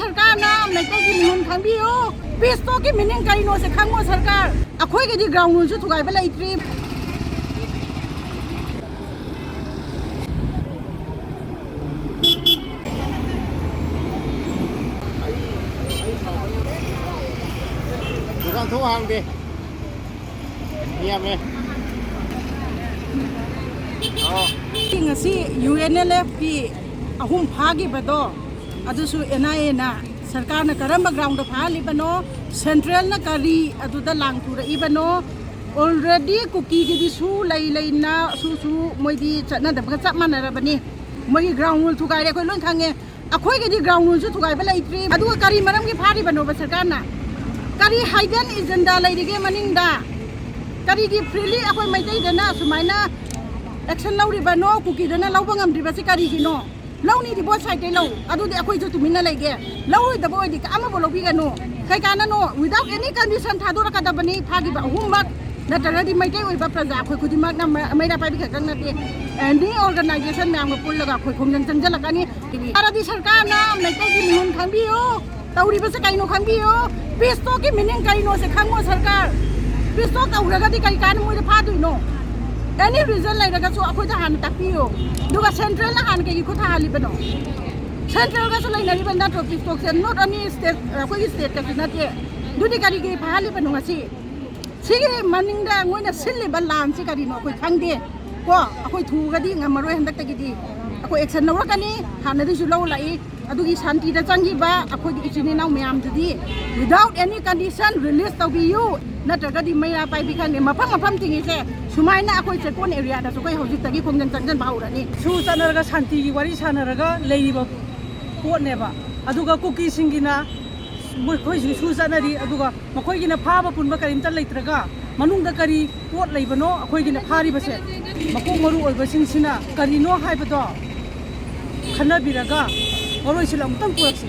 सरकार ना नहीं की मिहुन खांबियो पीस तो की मीनिंग कई नो से खांगो सरकार अखोई के दी ग्राउंड रूल से थुगाई बे लेट्री दुकान थोड़ा hàng đi nghiêm đi ngasi UNLF ki ahum phagi bado adusu NIA na सरकार ना करम ग्राउंड फाली बनो सेंट्रल ना करी अदुदा लांग तुर इबनो ऑलरेडी कुकी की दिसु लई ना सु मोइदी चना दबगा चप मानरबनी मोइ ग्राउंड रूल थुगाइरे कोइ लोन खांगे अखोइ के दी ग्राउंड रूल सु थुगाइबा लैत्रि अदु करी मरम की फारी बनो सरकार ना करी हाइडन एजेंडा लैरिगे मनिंगदा करी की फ्रीली अखोइ मैतै दना सुमाइना एक्शन लौरि बनो कुकी दना लौबा ngамद्रिबा से करी की नो लौनी दी बोथ साइड लौ अदुदि अखोइ जो तुमिना लेगे लौइ दबो ओइदि कामा बोलो बिगनो kai kana no without any condition thadora ka dabani phagi ba hummak natara di mai kai oi ba praja khoi khudi mak na mai da pai bi khang na ti any organization myam ko pullaga khoi khom jang jang jalaka ni ara di sarkar na nai kai ki mihun khangbiyo tauri ba se kai no khangbiyo peace to ki meaning kai no se khangmo sarkar peace to tauraga di kai kana moi da phadui no any reason lai daga so akhoi da han takpiyo duga central na han kai ko tha hali bano central का सुलाई नरी बंदा tropic talk से not only state कोई state का सुनाते दुनी करी के फाली बनुगा सी सिगे मनिंग दा ngoina सिल्ले बलान से करी नो कोई खंगदे को अखोई थुगदी ngमरोय हंदक तगिदी अखोई एक्शन नवरकनी हानदि सु लौ लाई अदुगी शांति दा चंगीबा अखोई इचिनी नाउ मयाम दुदी विदाउट एनी कंडीशन रिलीज तौबियु नत्रगदी मैरा पाइबि खाने मफम मफम तिंगी से सुमाइना अखोई चेकोन एरिया दा सुकै हौजिक तगी खोंजन चंजन बाहुरनी सु चनरगा शांति की वारी सानरगा लेइबा पोटनेबा अदुगा कुकी सिंगिना मोखोइ सु चनरी अदुगा मखोइगिना फाबा पुनबा करिमता लेत्रगा मनुंगदा करी पोट लेबनो अखोइगिना फारिबसे मको मरु ओइबा सिंसिना करिनो हाइबदो खनबिरगा मरोइसिला अमतंग पुरक्सि